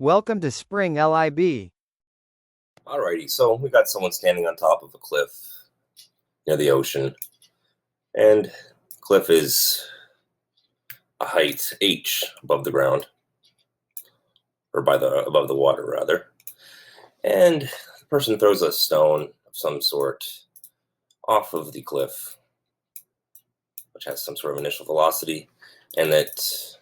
Welcome to Spring LIB. Alrighty, so we got someone standing on top of a cliff near the ocean, and cliff is a height h above the ground, or above the water rather. And the person throws a stone of some sort off of the cliff, which has some sort of initial velocity, and let's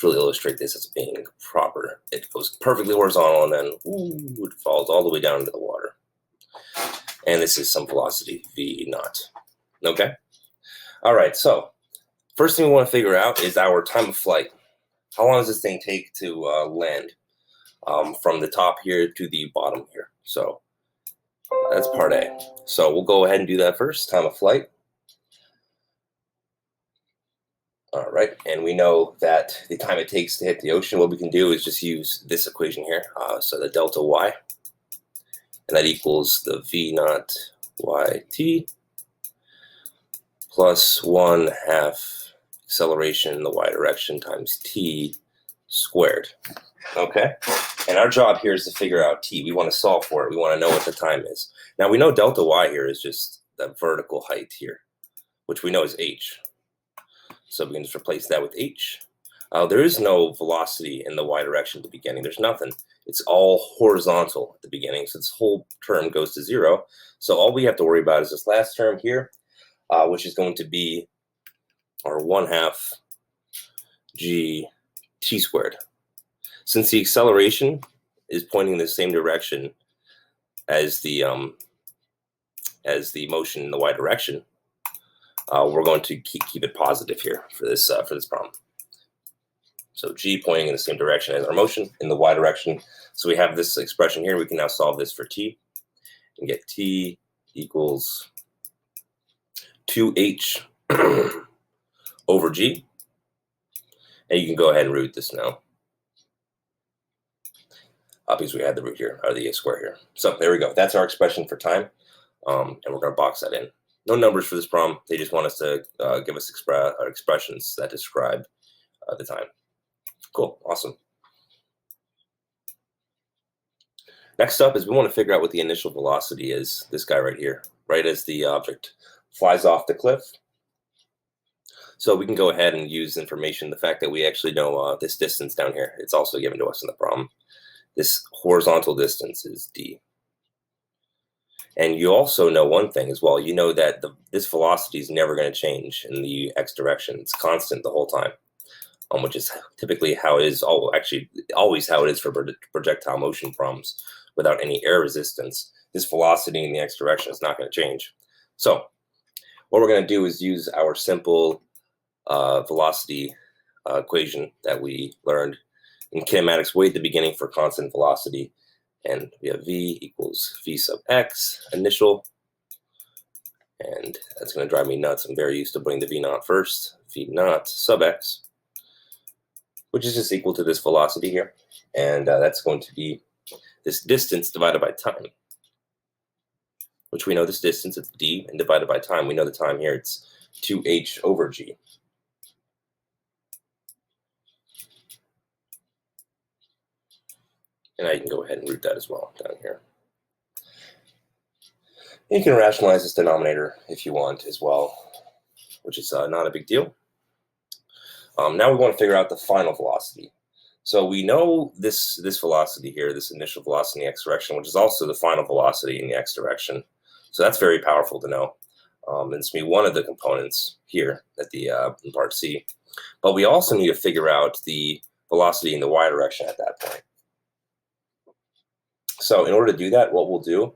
really illustrate this as being proper. It goes perfectly horizontal, and then it falls all the way down into the water. And this is some velocity v naught. Okay? All right, so first thing we want to figure out is our time of flight. How long does this thing take to land from the top here to the bottom here? So that's part A. So we'll go ahead and do that first, time of flight. All right, and we know that the time it takes to hit the ocean, what we can do is just use this equation here. So the delta y, and that equals the v naught yt plus 1/2 acceleration in the y direction times t squared. Okay, and our job here is to figure out t. We want to solve for it. We want to know what the time is. Now we know delta y here is just the vertical height here, which we know is h. So we can just replace that with h. There is no velocity in the y direction at the beginning. There's nothing. It's all horizontal at the beginning, so this whole term goes to 0. So all we have to worry about is this last term here, which is going to be our 1/2 g t squared. Since the acceleration is pointing in the same direction as the motion in the y direction, we're going to keep it positive here for this problem. So g pointing in the same direction as our motion in the y direction. So we have this expression here. We can now solve this for t and get t equals 2h over g. And you can go ahead and root this now, because we had the root here, or the square here. So there we go. That's our expression for time, and we're going to box that in. No numbers for this problem. They just want us to give us expressions that describe the time. Cool, awesome. Next up is we want to figure out what the initial velocity is, this guy right here, right as the object flies off the cliff. So we can go ahead and use information, the fact that we actually know this distance down here. It's also given to us in the problem. This horizontal distance is d. And you also know one thing as well. You know that this velocity is never going to change in the x direction. It's constant the whole time, which is typically how it is, always how it is for projectile motion problems. Without any air resistance, this velocity in the x direction is not going to change. So what we're going to do is use our simple velocity equation that we learned in kinematics way at the beginning for constant velocity. And we have v equals v sub x initial, and that's going to drive me nuts. I'm very used to putting the v naught first. V naught sub x, which is just equal to this velocity here, and that's going to be this distance divided by time, which we know this distance is d, and divided by time, we know the time here, it's 2h over g. And now you can go ahead and root that as well down here. And you can rationalize this denominator if you want as well, which is not a big deal. Now we want to figure out the final velocity. So we know this velocity here, this initial velocity in the x direction, which is also the final velocity in the x direction. So that's very powerful to know. And it's going to be one of the components here at the in part C. But we also need to figure out the velocity in the y direction at that point. So in order to do that, what we'll do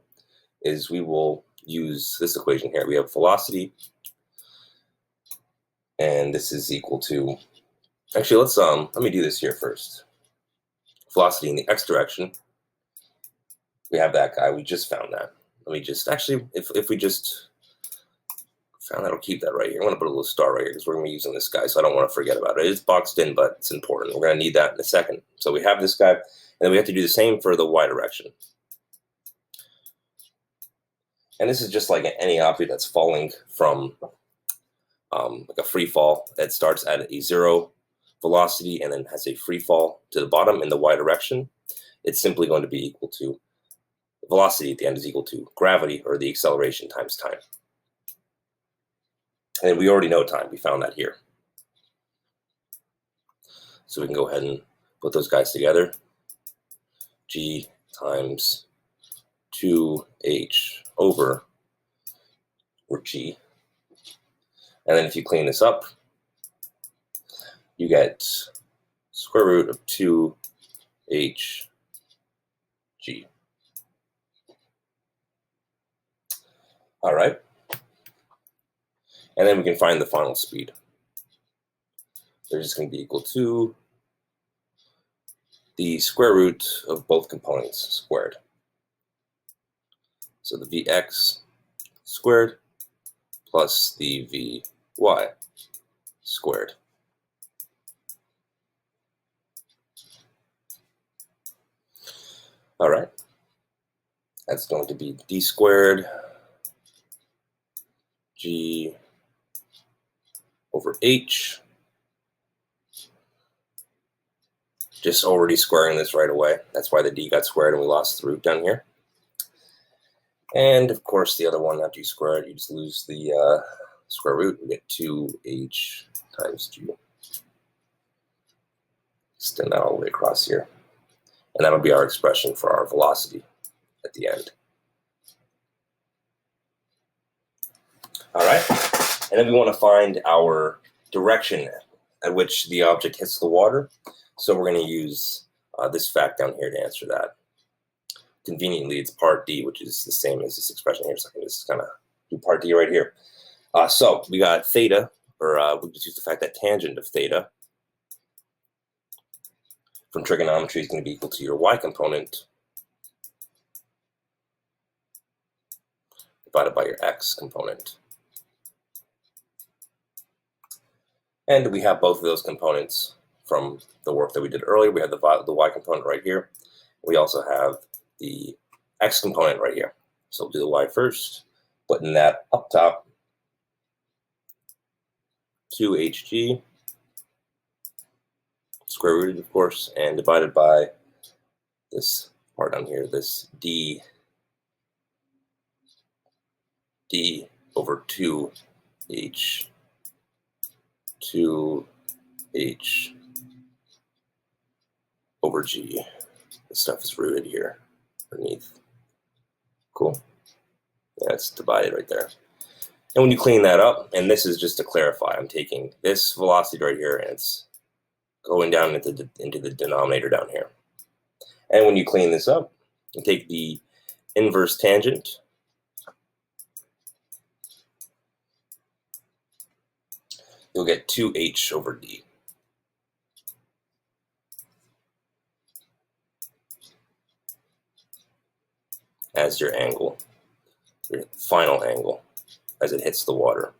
is we will use this equation here. We have velocity, and this is equal to, actually, let me do this here first. Velocity in the x direction, we have that guy. We just found that. Let me just, actually, if we just found that, I'll keep that right here. I want to put a little star right here because we're going to be using this guy, so I don't want to forget about it. It's boxed in, but it's important. We're going to need that in a second. So we have this guy, and then we have to do the same for the y direction. And this is just like any object that's falling from like a free fall that starts at a 0 velocity and then has a free fall to the bottom in the y direction, it's simply going to be equal to velocity at the end is equal to gravity, or the acceleration, times time. And we already know time. We found that here. So we can go ahead and put those guys together. G times 2h over G. And then if you clean this up, you get square root of 2hg. All right. And then we can find the final speed. They're just going to be equal to the square root of both components squared. So the Vx squared plus the Vy squared. All right. That's going to be d squared g over h. Just already squaring this right away. That's why the d got squared and we lost the root down here. And of course, the other one, after you square it, you just lose the square root. We get 2h times g. Extend that all the way across here. And that'll be our expression for our velocity at the end. All right. And then we want to find our direction at which the object hits the water. So we're going to use this fact down here to answer that. Conveniently, it's part d, which is the same as this expression here. So I can just kind of do part d right here. So we got theta, or we just use the fact that tangent of theta from trigonometry is going to be equal to your y component divided by your x component. And we have both of those components from the work that we did earlier. We have the y component right here. We also have the x component right here. So we'll do the y first, putting that up top, 2hg, square rooted, of course, and divided by this part down here, this d over 2h over g. This stuff is rooted here underneath. Cool. Yeah, it's divided right there. And when you clean that up, and this is just to clarify, I'm taking this velocity right here and it's going down into the denominator down here. And when you clean this up, you take the inverse tangent, you'll get 2h over d as your angle, your final angle as it hits the water.